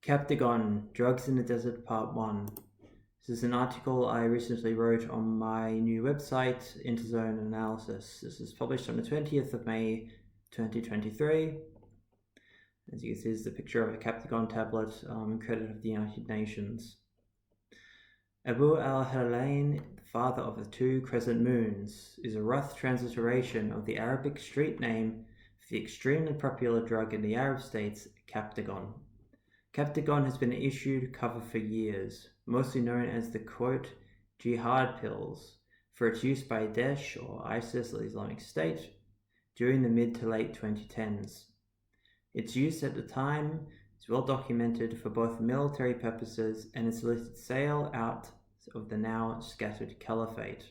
Captagon, Drugs in the Desert Part 1. This is an article I recently wrote on my new website, Interzone Analysis. This is published on the 20th of May 2023. As you can see, this is the picture of a Captagon tablet, credit of the United Nations. Abu al-Halayn, the father of the two crescent moons, is a rough transliteration of the Arabic street name for the extremely popular drug in the Arab states, Captagon. Captagon has been issued cover for years, mostly known as the quote, jihad pills, for its use by Daesh or ISIS or Islamic State during the mid to late 2010s. Its use at the time is well documented for both military purposes and its illicit sale out of the now scattered caliphate.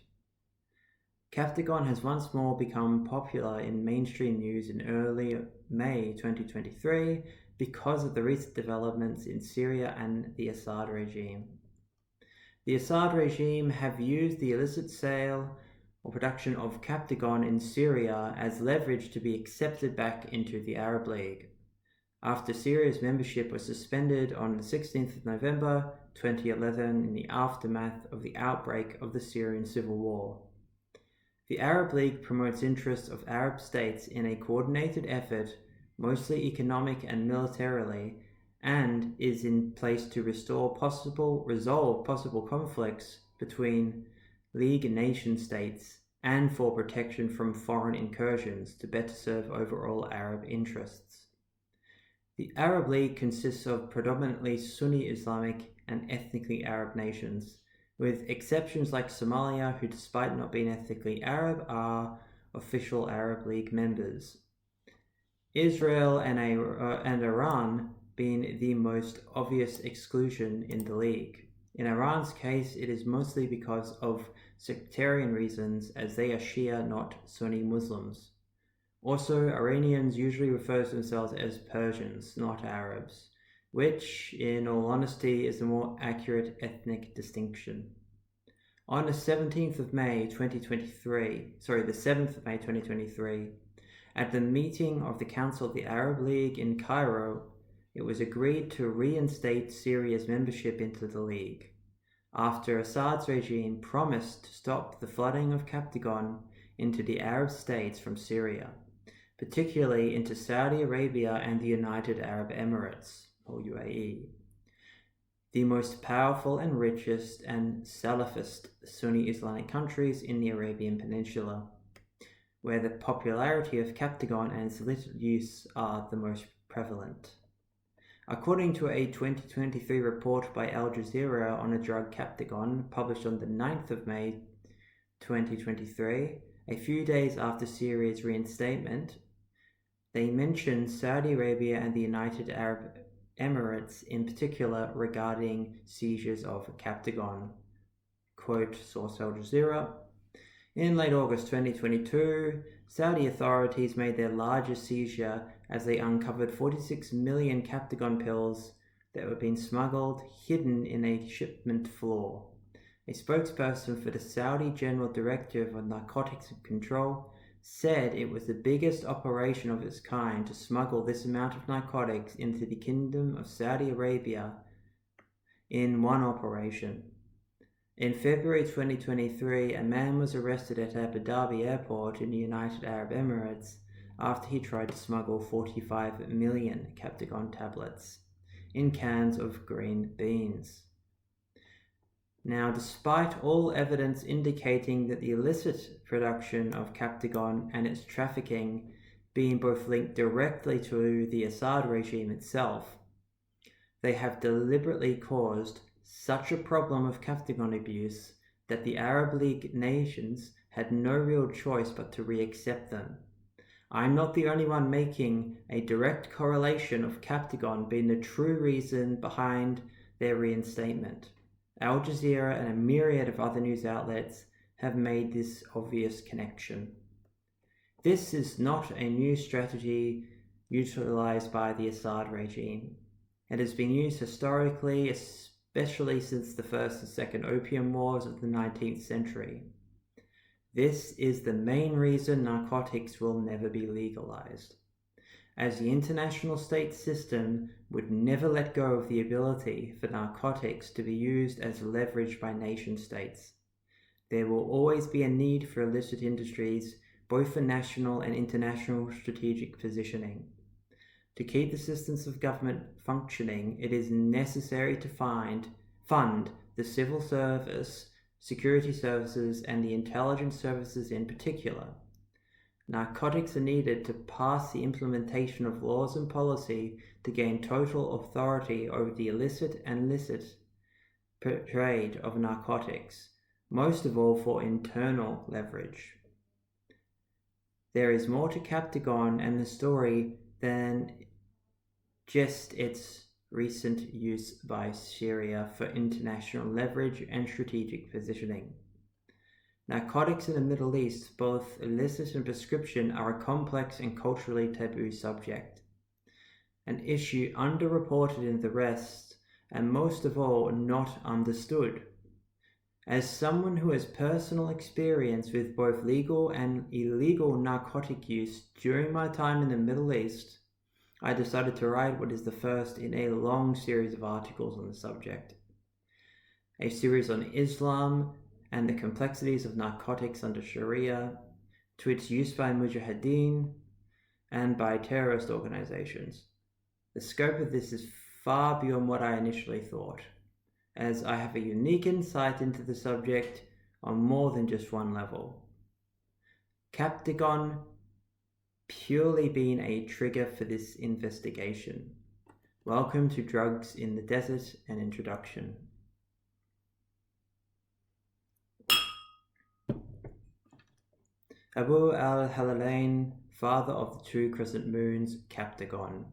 Captagon has once more become popular in mainstream news in early May 2023 because of the recent developments in Syria and the Assad regime. The Assad regime have used the illicit sale or production of Captagon in Syria as leverage to be accepted back into the Arab League, after Syria's membership was suspended on the 16th of November 2011 in the aftermath of the outbreak of the Syrian civil war. The Arab League promotes interests of Arab states in a coordinated effort, mostly economic and militarily, and is in place to resolve possible conflicts between League nation states and for protection from foreign incursions to better serve overall Arab interests. The Arab League consists of predominantly Sunni Islamic and ethnically Arab nations, with exceptions like Somalia, who despite not being ethnically Arab are official Arab League members. Israel and Iran being the most obvious exclusion in the League. In Iran's case, it is mostly because of sectarian reasons, as they are Shia, not Sunni Muslims. Also, Iranians usually refer to themselves as Persians, not Arabs, which, in all honesty, is a more accurate ethnic distinction. On the 7th of May 2023, at the meeting of the Council of the Arab League in Cairo, it was agreed to reinstate Syria's membership into the League, after Assad's regime promised to stop the flooding of Captagon into the Arab states from Syria, particularly into Saudi Arabia and the United Arab Emirates, or UAE, the most powerful and richest and Salafist Sunni Islamic countries in the Arabian Peninsula, where the popularity of Captagon and its illicit use are the most prevalent. According to a 2023 report by Al Jazeera on the drug Captagon, published on the 9th of May 2023, a few days after Syria's reinstatement, they mentioned Saudi Arabia and the United Arab Emirates in particular regarding seizures of Captagon. Quote, source Al Jazeera. In late August 2022, Saudi authorities made their largest seizure as they uncovered 46 million Captagon pills that were being smuggled, hidden in a shipment floor. A spokesperson for the Saudi General Directorate of Narcotics and Control said it was the biggest operation of its kind to smuggle this amount of narcotics into the Kingdom of Saudi Arabia in one operation. In February 2023, a man was arrested at Abu Dhabi Airport in the United Arab Emirates after he tried to smuggle 45 million Captagon tablets in cans of green beans. Now, despite all evidence indicating that the illicit production of Captagon and its trafficking being both linked directly to the Assad regime itself, they have deliberately caused such a problem of Captagon abuse that the Arab League nations had no real choice but to re-accept them. I'm not the only one making a direct correlation of Captagon being the true reason behind their reinstatement. Al Jazeera and a myriad of other news outlets have made this obvious connection. This is not a new strategy utilized by the Assad regime. It has been used historically, especially since the First and Second Opium Wars of the 19th century. This is the main reason narcotics will never be legalized. as the international state system would never let go of the ability for narcotics to be used as leverage by nation-states. There will always be a need for illicit industries, both for national and international strategic positioning. To keep the systems of government functioning, it is necessary to fund the civil service, security services, and the intelligence services in particular. Narcotics are needed to pass the implementation of laws and policy to gain total authority over the illicit and licit trade of narcotics, most of all for internal leverage. There is more to Captagon and the story than just its recent use by Syria for international leverage and strategic positioning. Narcotics in the Middle East, both illicit and prescription, are a complex and culturally taboo subject, an issue underreported in the West, and most of all, not understood. As someone who has personal experience with both legal and illegal narcotic use during my time in the Middle East, I decided to write what is the first in a long series of articles on the subject. A series on Islam and the complexities of narcotics under Sharia, to its use by mujahideen and by terrorist organizations. The scope of this is far beyond what I initially thought, as I have a unique insight into the subject on more than just one level. Captagon purely being a trigger for this investigation. Welcome to Drugs in the Desert, an introduction. Abu al-Halalain, father of the two crescent moons, Captagon.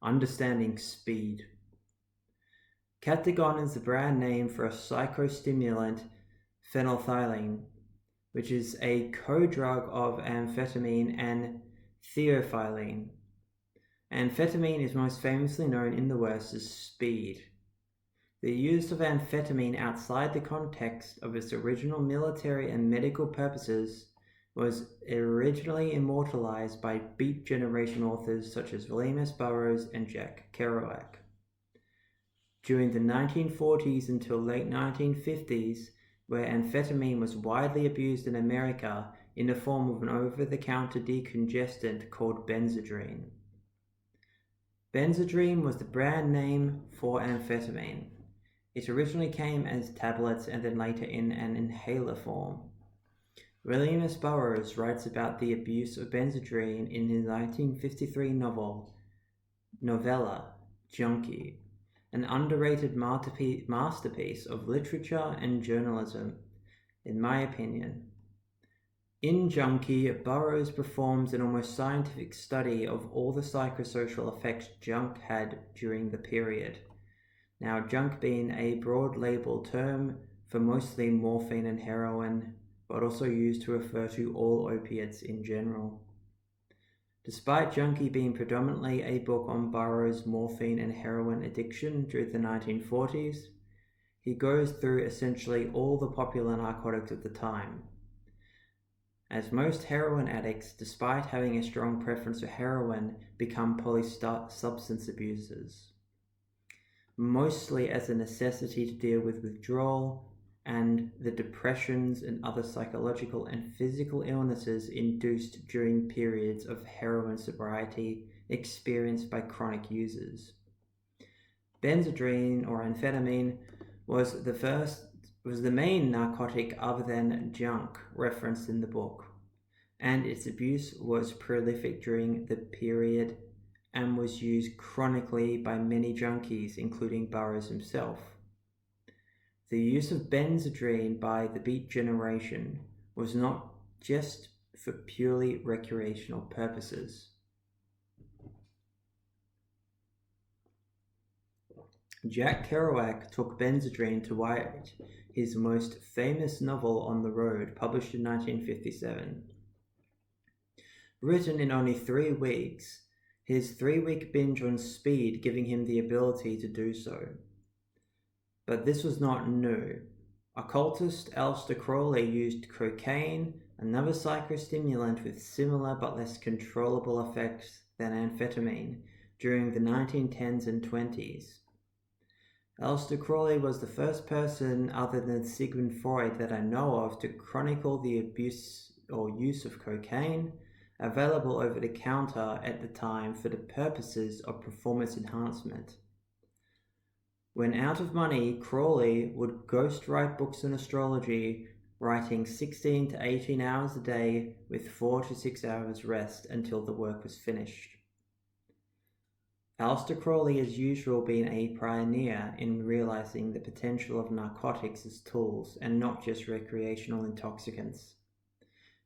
Understanding speed. Captagon is the brand name for a psychostimulant, phenolphthalein, which is a co-drug of amphetamine and theophylline. Amphetamine is most famously known in the West as speed. The use of amphetamine outside the context of its original military and medical purposes was originally immortalized by Beat Generation authors such as William S. Burroughs and Jack Kerouac. During the 1940s until late 1950s, where amphetamine was widely abused in America in the form of an over-the-counter decongestant called Benzedrine. Benzedrine was the brand name for amphetamine. It originally came as tablets and then later in an inhaler form. William S. Burroughs writes about the abuse of Benzedrine in his 1953 novella, Junkie, an underrated masterpiece of literature and journalism, in my opinion. In Junkie, Burroughs performs an almost scientific study of all the psychosocial effects junk had during the period. Now, junk being a broad label term for mostly morphine and heroin, but also used to refer to all opiates in general. Despite Junkie being predominantly a book on Burroughs' morphine and heroin addiction during the 1940s, he goes through essentially all the popular narcotics of the time. As most heroin addicts, despite having a strong preference for heroin, become polysubstance abusers, mostly as a necessity to deal with withdrawal and the depressions and other psychological and physical illnesses induced during periods of heroin sobriety experienced by chronic users. Benzedrine or amphetamine was the main narcotic other than junk referenced in the book, and its abuse was prolific during the period and was used chronically by many junkies, including Burroughs himself. The use of Benzedrine by the Beat Generation was not just for purely recreational purposes. Jack Kerouac took Benzedrine to write his most famous novel, On the Road, published in 1957. Written in only 3 weeks, his 3-week binge on speed giving him the ability to do so. But this was not new. Occultist Aleister Crowley used cocaine, another psychostimulant with similar but less controllable effects, than amphetamine during the 1910s and 20s. Aleister Crowley was the first person other than Sigmund Freud that I know of to chronicle the abuse or use of cocaine, available over the counter at the time for the purposes of performance enhancement. When out of money, Crowley would ghostwrite books on astrology, writing 16 to 18 hours a day with 4 to 6 hours rest until the work was finished. Aleister Crowley, as usual, being a pioneer in realizing the potential of narcotics as tools and not just recreational intoxicants.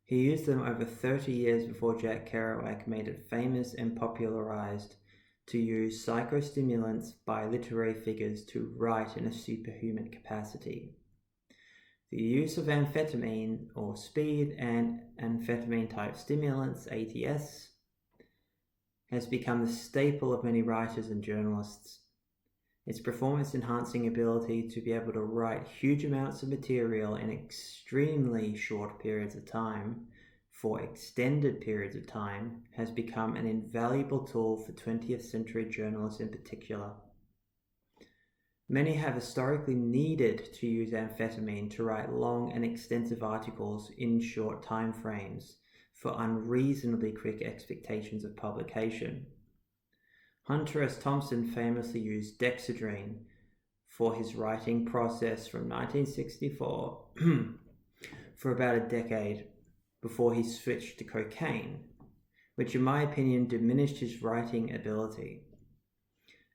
He used them over 30 years before Jack Kerouac made it famous and popularized to use psychostimulants by literary figures to write in a superhuman capacity. The use of amphetamine or speed and amphetamine-type stimulants, ATS, has become the staple of many writers and journalists. Its performance-enhancing ability to be able to write huge amounts of material in extremely short periods of time for extended periods of time has become an invaluable tool for 20th century journalists in particular. Many have historically needed to use amphetamine to write long and extensive articles in short time frames for unreasonably quick expectations of publication. Hunter S. Thompson famously used dexedrine for his writing process from 1964 for about a decade before he switched to cocaine, which in my opinion diminished his writing ability.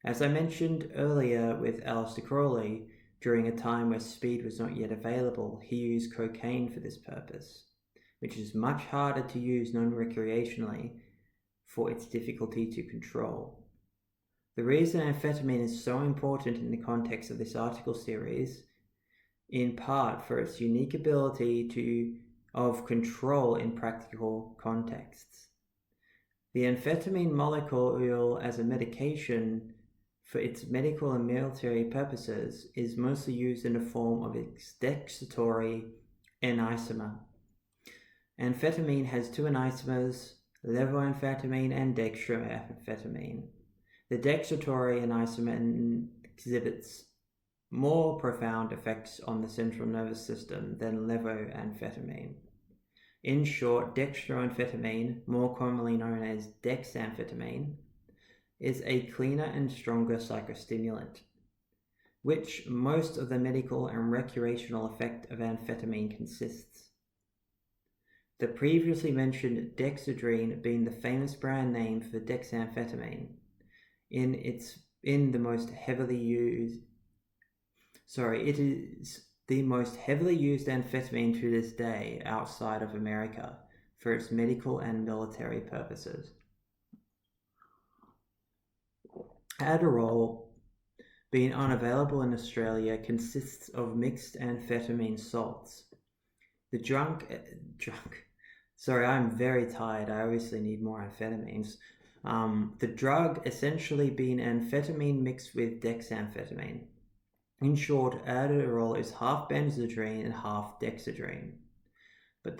As I mentioned earlier with Aleister Crowley, during a time where speed was not yet available, he used cocaine for this purpose, which is much harder to use non-recreationally for its difficulty to control. The reason amphetamine is so important in the context of this article series, in part for its unique ability of control in practical contexts. The amphetamine molecule as a medication for its medical and military purposes is mostly used in the form of its dextratory N-isomer. Amphetamine has two N-isomers, levoamphetamine and dextroamphetamine. The dextratory N-isomer exhibits more profound effects on the central nervous system than levoamphetamine. In short, dextroamphetamine, more commonly known as dexamphetamine, is a cleaner and stronger psychostimulant, which most of the medical and recreational effect of amphetamine consists. The previously mentioned dexedrine being the famous brand name for dexamphetamine, it is the most heavily used amphetamine to this day outside of America for its medical and military purposes. Adderall, being unavailable in Australia, consists of mixed amphetamine salts. I'm very tired. I obviously need more amphetamines. The drug essentially being amphetamine mixed with dexamphetamine. In short, Adderall is half benzedrine and half dexedrine. But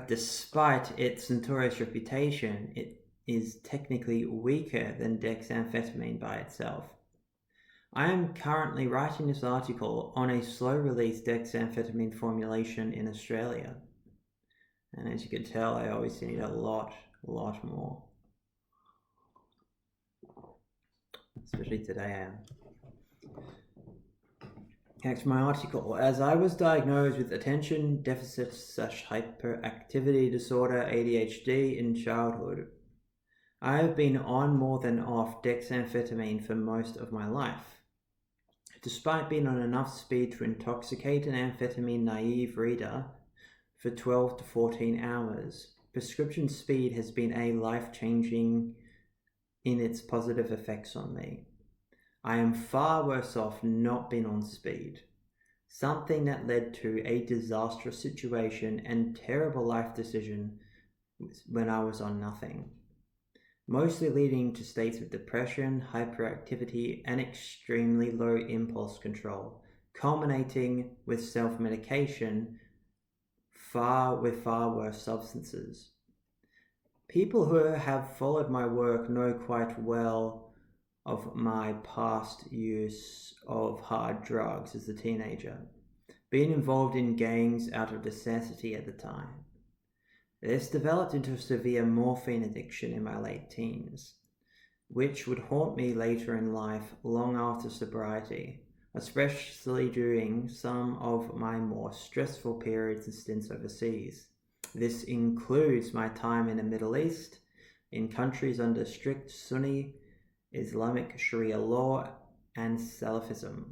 despite its notorious reputation, it is technically weaker than dexamphetamine by itself. I am currently writing this article on a slow-release dexamphetamine formulation in Australia. And as you can tell, I obviously need a lot more. Especially today I am. Back to my article. As I was diagnosed with attention deficit / hyperactivity disorder, ADHD, in childhood, I have been on more than off dexamphetamine for most of my life. Despite being on enough speed to intoxicate an amphetamine-naive reader for 12 to 14 hours, prescription speed has been a life-changing in its positive effects on me. I am far worse off not being on speed, something that led to a disastrous situation and terrible life decision when I was on nothing, mostly leading to states of depression, hyperactivity, and extremely low impulse control, culminating with self-medication with far worse substances. People who have followed my work know quite well of my past use of hard drugs as a teenager, being involved in gangs out of necessity at the time. This developed into a severe morphine addiction in my late teens, which would haunt me later in life long after sobriety, especially during some of my more stressful periods and stints overseas. This includes my time in the Middle East, in countries under strict Sunni Islamic Sharia law and Salafism.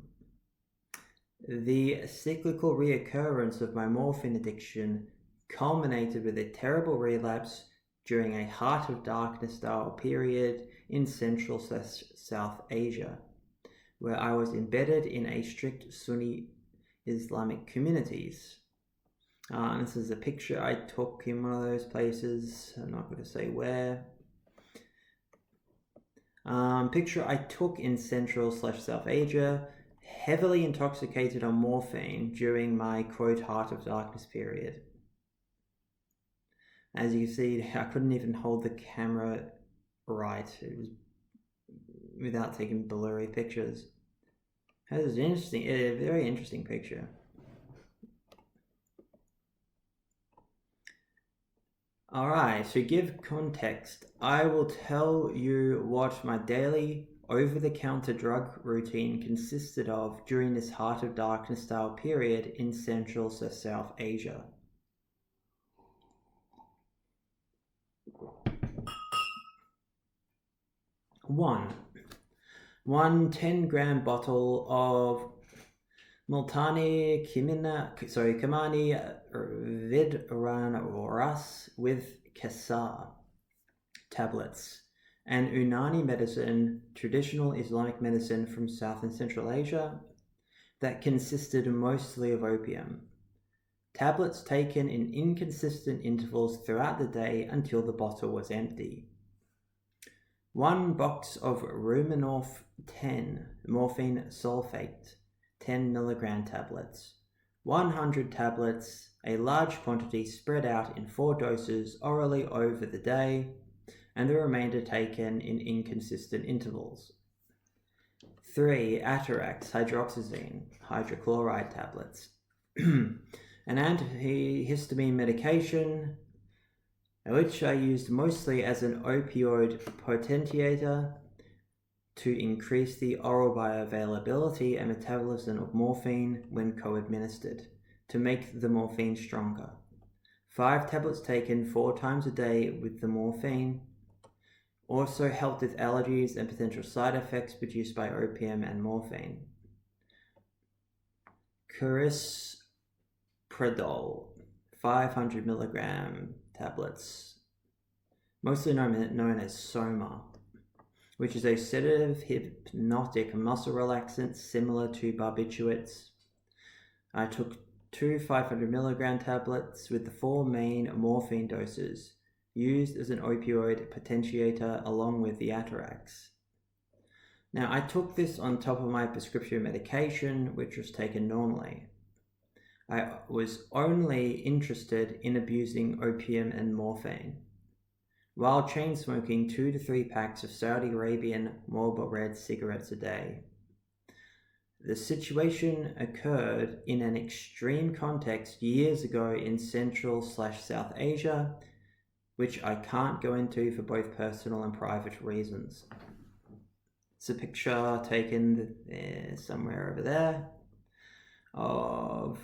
The cyclical reoccurrence of my morphine addiction culminated with a terrible relapse during a Heart of Darkness style period in Central South Asia, where I was embedded in a strict Sunni Islamic communities. This is a picture I took in one of those places. I'm not going to say where. Picture I took in Central/South Asia, heavily intoxicated on morphine during my quote Heart of Darkness period. As you can see, I couldn't even hold the camera right. It was without taking blurry pictures. That is interesting, a very interesting picture. Alright, to give context, I will tell you what my daily over-the-counter drug routine consisted of during this Heart of Darkness style period in Central to South Asia. 1. 10-gram bottle of Multani Kamani Vidran Ras with Kasar tablets and Unani medicine, traditional Islamic medicine from South and Central Asia, that consisted mostly of opium. Tablets taken in inconsistent intervals throughout the day until the bottle was empty. 1 box of Ruminorph 10 morphine sulfate, 10 milligram tablets. 100 tablets, a large quantity spread out in 4 doses orally over the day, and the remainder taken in inconsistent intervals. 3 Atarax hydroxyzine hydrochloride tablets, an antihistamine medication, which I used mostly as an opioid potentiator to increase the oral bioavailability and metabolism of morphine when co-administered, to make the morphine stronger. 5 tablets taken 4 times a day with the morphine also helped with allergies and potential side effects produced by opium and morphine. Crispredol, 500 milligram tablets, mostly known as Soma, which is a sedative hypnotic muscle relaxant similar to barbiturates. I took 2 500 milligram tablets with the 4 main morphine doses, used as an opioid potentiator along with the Atarax. Now, I took this on top of my prescription medication, which was taken normally. I was only interested in abusing opium and morphine, while chain smoking 2 to 3 packs of Saudi Arabian Marlboro Red cigarettes a day. The situation occurred in an extreme context years ago in Central/South Asia, which I can't go into for both personal and private reasons. It's a picture taken somewhere over there of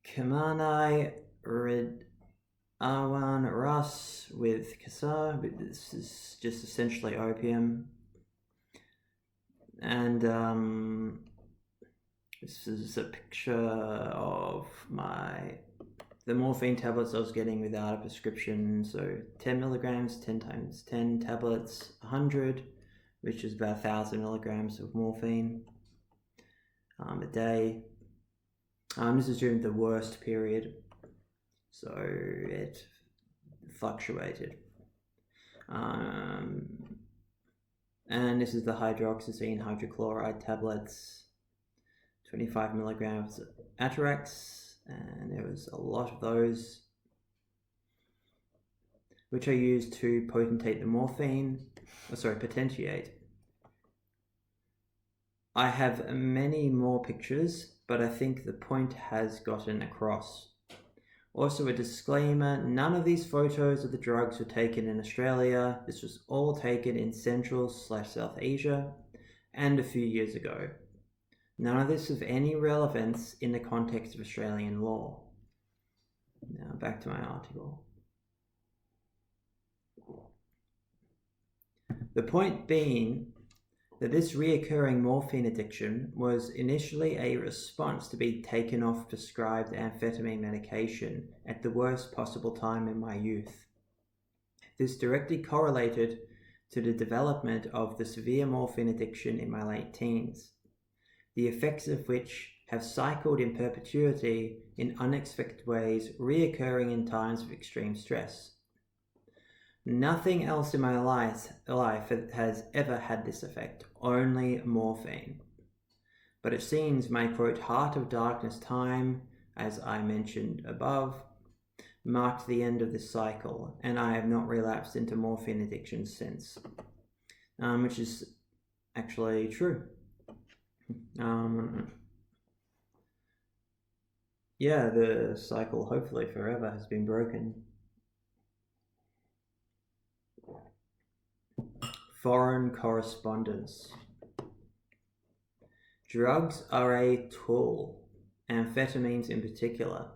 Kamanai Red Awan Ras with Kasar, but this is just essentially opium. And this is a picture of the morphine tablets I was getting without a prescription. So 10 milligrams, 10 times 10 tablets, 100, which is about 1,000 milligrams of morphine a day. This is during the worst period, so it fluctuated. And this is the hydroxyzine hydrochloride tablets, 25 milligrams of Atarax, and there was a lot of those. which are used to potentiate the morphine. Potentiate. I have many more pictures, but I think the point has gotten across. Also a disclaimer, none of these photos of the drugs were taken in Australia. This was all taken in Central/South Asia and a few years ago. None of this of any relevance in the context of Australian law. Now back to my article. The point being that this reoccurring morphine addiction was initially a response to be taken off prescribed amphetamine medication at the worst possible time in my youth. This directly correlated to the development of the severe morphine addiction in my late teens, the effects of which have cycled in perpetuity in unexpected ways, reoccurring in times of extreme stress. Nothing else in my life has ever had this effect, only morphine. But it seems my quote heart of darkness time, as I mentioned above, marked the end of this cycle, and I have not relapsed into morphine addiction since, which is actually true. Yeah, the cycle, hopefully forever, has been broken. Foreign correspondence. Drugs are a tool, amphetamines in particular.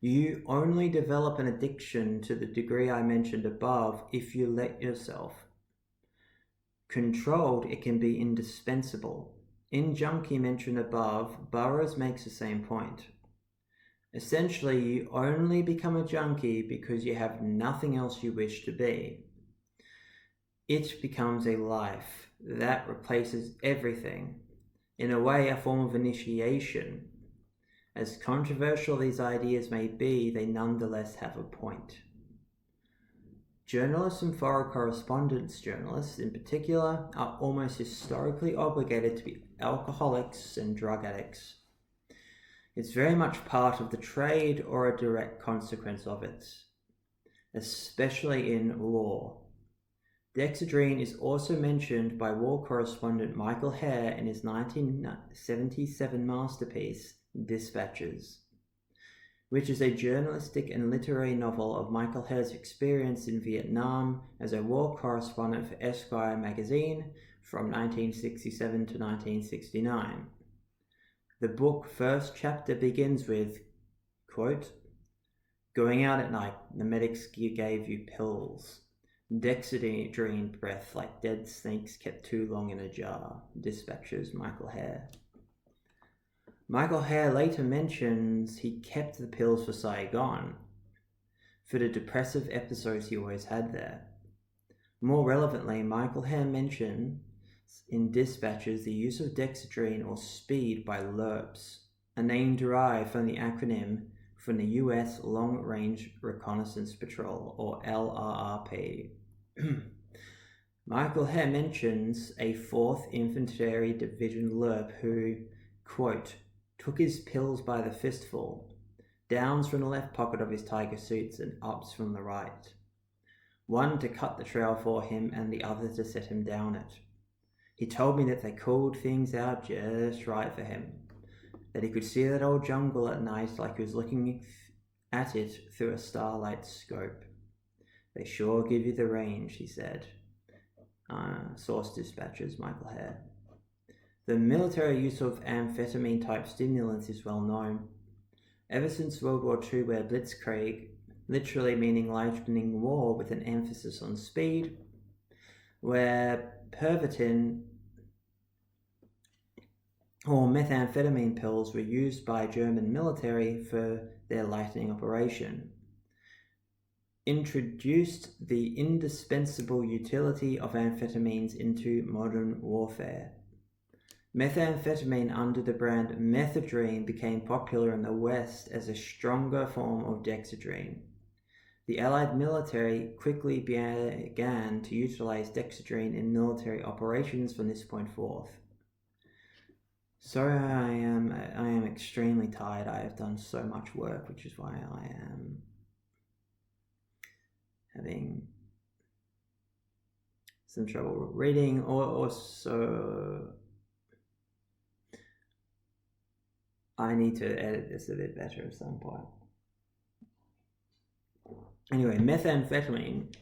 You only develop an addiction to the degree I mentioned above if you let yourself. Controlled, it can be indispensable. In Junkie mentioned above, Burroughs makes the same point. Essentially, you only become a junkie because you have nothing else you wish to be. It becomes a life that replaces everything. In a way, a form of initiation. As controversial these ideas may be, they nonetheless have a point. Journalists and foreign correspondence journalists, in particular, are almost historically obligated to be alcoholics and drug addicts. It's very much part of the trade or a direct consequence of it, especially in law. Dexedrine is also mentioned by war correspondent Michael Hare in his 1977 masterpiece, Dispatches, which is a journalistic and literary novel of Michael Hare's experience in Vietnam as a war correspondent for Esquire magazine from 1967 to 1969. The book's first chapter begins with, quote, "Going out at night, the medics gave you pills. Dexedrine breath like dead snakes kept too long in a jar." Dispatches, Michael Hare. Michael Hare later mentions he kept the pills for Saigon, for the depressive episodes he always had there. More relevantly, Michael Hare mentions in Dispatches the use of Dexedrine or speed by LRRPs, a name derived from the acronym from the US Long Range Reconnaissance Patrol, or LRRP. Michael Hare mentions a 4th Infantry Division LRRP who, quote, "took his pills by the fistful, downs from the left pocket of his tiger suits and ups from the right. One to cut the trail for him and the other to set him down it. He told me that they called things out just right for him, that he could see that old jungle at night like he was looking at it through a starlight scope. They sure give you the range," he said. Source Dispatches, Michael Hare. The military use of amphetamine-type stimulants is well known. Ever since World War II, where Blitzkrieg, literally meaning lightning war with an emphasis on speed, where Pervitin or methamphetamine pills were used by German military for their lightning operation, introduced the indispensable utility of amphetamines into modern warfare. Methamphetamine under the brand methadone became popular in the West as a stronger form of Dexedrine. The Allied military quickly began to utilize Dexedrine in military operations from this point forth. Sorry, I am extremely tired. I have done so much work, which is why I am having some trouble reading, or also I need to edit this a bit better at some point. Anyway, methamphetamine,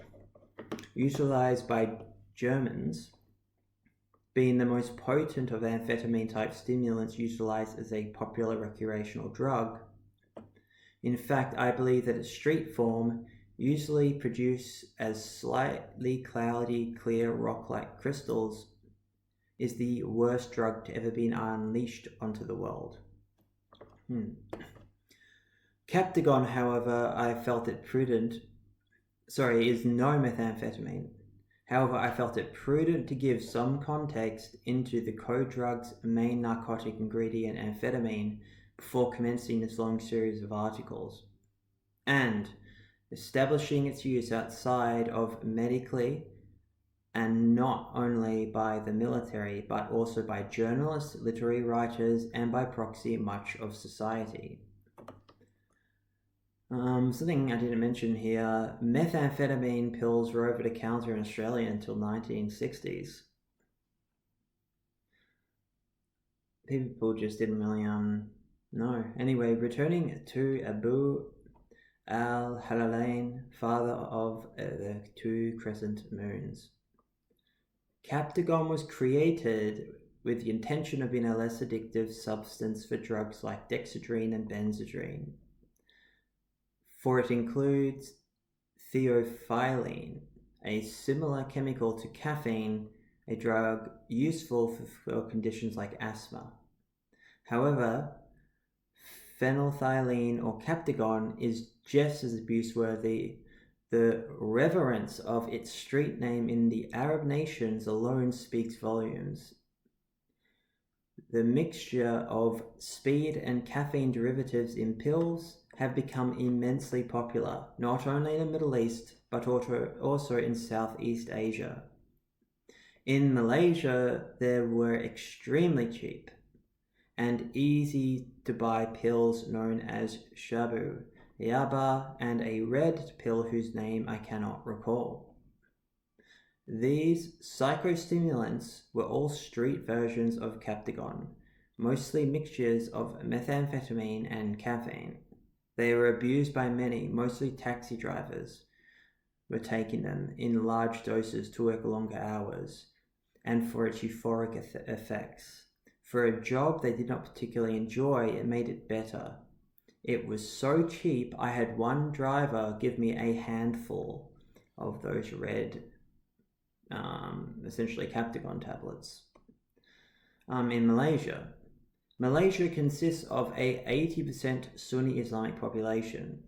utilized by Germans, being the most potent of amphetamine-type stimulants utilized as a popular recreational drug. In fact, I believe that its street form, usually produced as slightly cloudy, clear rock-like crystals, is the worst drug to ever be unleashed onto the world. Captagon, however, I felt it prudent. Is no methamphetamine. However, I felt it prudent to give some context into the code drug's main narcotic ingredient, amphetamine, before commencing this long series of articles, and establishing its use outside of medically, and not only by the military, but also by journalists, literary writers, and by proxy much of society. Something I didn't mention here, methamphetamine pills were over the counter in Australia until 1960s. People just didn't really know. Anyway, returning to Abu al-Halalain, father of the two crescent moons. Captagon was created with the intention of being a less addictive substance for drugs like dexedrine and benzedrine, for it includes theophylline, a similar chemical to caffeine, a drug useful for conditions like asthma. However, phenolphthalein or Captagon is just as abuse-worthy. The reverence of its street name in the Arab nations alone speaks volumes. The mixture of speed and caffeine derivatives in pills have become immensely popular, not only in the Middle East, but also in Southeast Asia. In Malaysia, there were extremely cheap and easy to buy pills known as shabu, yaba, and a red pill whose name I cannot recall. These psychostimulants were all street versions of Captagon, mostly mixtures of methamphetamine and caffeine. They were abused by many, mostly taxi drivers, were taking them in large doses to work longer hours, and for its euphoric effects. For a job they did not particularly enjoy, it made it better. It was so cheap, I had one driver give me a handful of those red, essentially Captagon tablets. In Malaysia. Malaysia consists of a 80% Sunni Islamic population,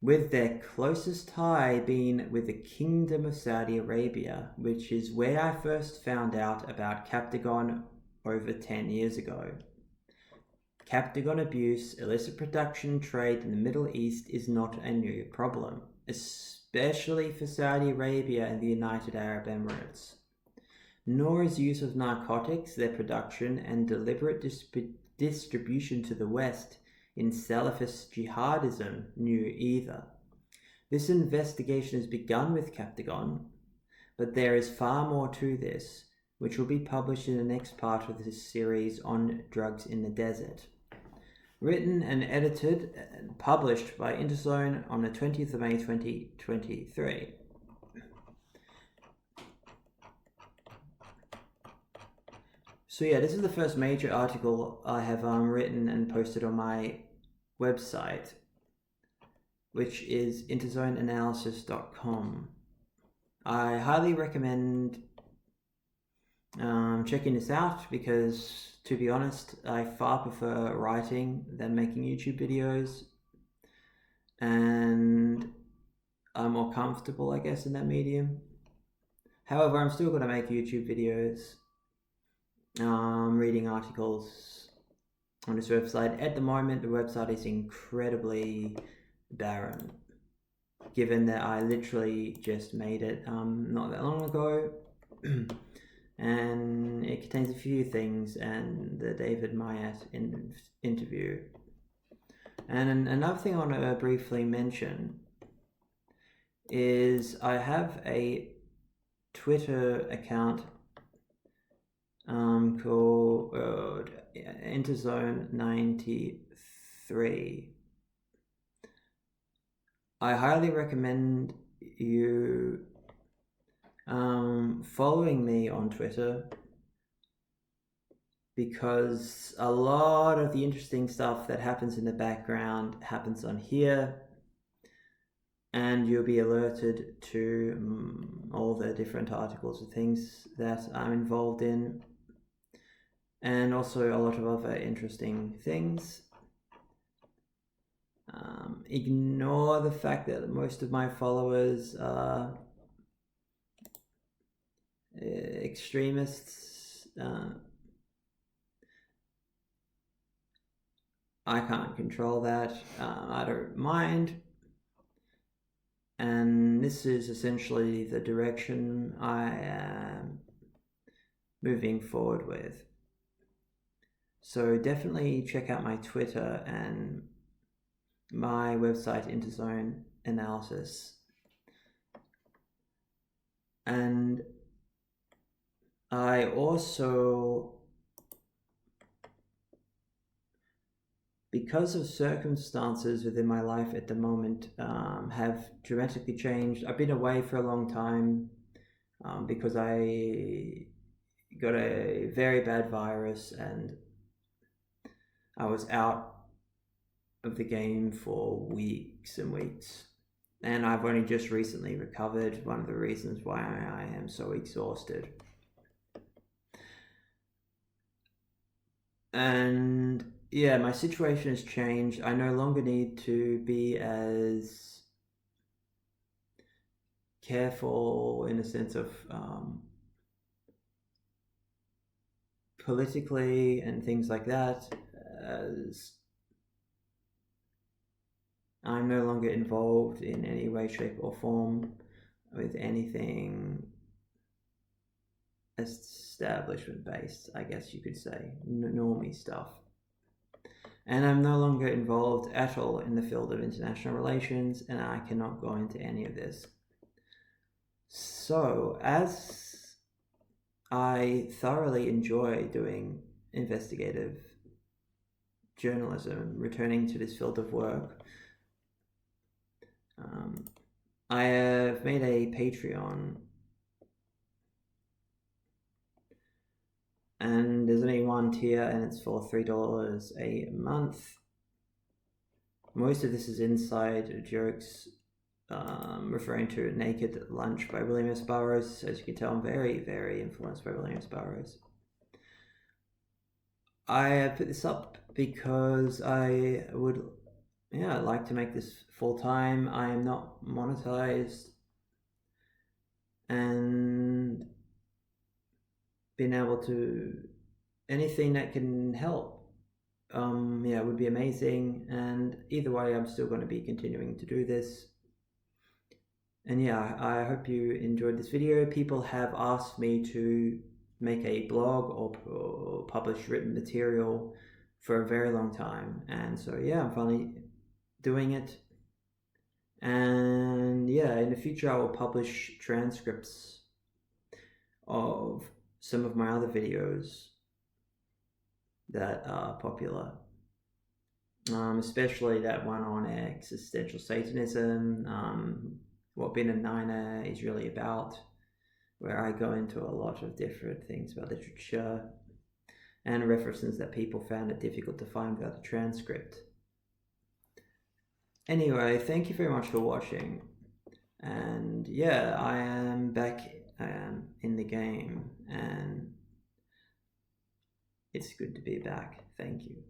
with their closest tie being with the Kingdom of Saudi Arabia, which is where I first found out about Captagon over 10 years ago. Captagon abuse, illicit production, trade in the Middle East is not a new problem, especially for Saudi Arabia and the United Arab Emirates. Nor is use of narcotics, their production, and deliberate distribution to the West in Salafist jihadism new either. This investigation has begun with Captagon, but there is far more to this, which will be published in the next part of this series on drugs in the desert. Written and edited and published by Interzone on the 20th of May 2023. So yeah, this is the first major article I have written and posted on my website, which is interzoneanalysis.com. I highly recommend checking this out because, to be honest, I far prefer writing than making YouTube videos, and I'm more comfortable, I guess, in that medium. However, I'm still going to make YouTube videos, reading articles on this website. At the moment, the website is incredibly barren, given that I literally just made it not that long ago. And it contains a few things, and the David Myatt interview. And another thing I want to briefly mention is I have a Twitter account called Interzone93. I highly recommend you following me on Twitter, because a lot of the interesting stuff that happens in the background happens on here, and you'll be alerted to all the different articles and things that I'm involved in, and also a lot of other interesting things. Ignore the fact that most of my followers are extremists. I can't control that. I don't mind. And this is essentially the direction I am moving forward with. So definitely check out my Twitter and my website, Interzone Analysis. And I also, because of circumstances within my life at the moment, have dramatically changed. I've been away for a long time because I got a very bad virus and I was out of the game for weeks and weeks. And I've only just recently recovered, one of the reasons why I am so exhausted. And yeah, my situation has changed. I no longer need to be as careful in a sense of politically and things like that, as I'm no longer involved in any way, shape or form with anything establishment based, I guess you could say, normie stuff. And I'm no longer involved at all in the field of international relations, and I cannot go into any of this. So, as I thoroughly enjoy doing investigative journalism, returning to this field of work, I have made a Patreon, and there's only one tier, and it's for $3 a month. Most of this is inside jokes, referring to Naked Lunch by William S. Burroughs. As you can tell, I'm very, very influenced by William S. Burroughs. I put this up because I would like to make this full-time. I am not monetized, and being able to, anything that can help would be amazing. And either way, I'm still going to be continuing to do this. And yeah, I hope you enjoyed this video. People have asked me to make a blog or publish written material for a very long time, and so yeah, I'm finally doing it. And yeah, in the future I will publish transcripts of some of my other videos that are popular, especially that one on existential Satanism, what being a Niner is really about, where I go into a lot of different things about literature and references that people found it difficult to find without a transcript. Anyway, thank you very much for watching, and yeah, I am back in the game, and it's good to be back. Thank you.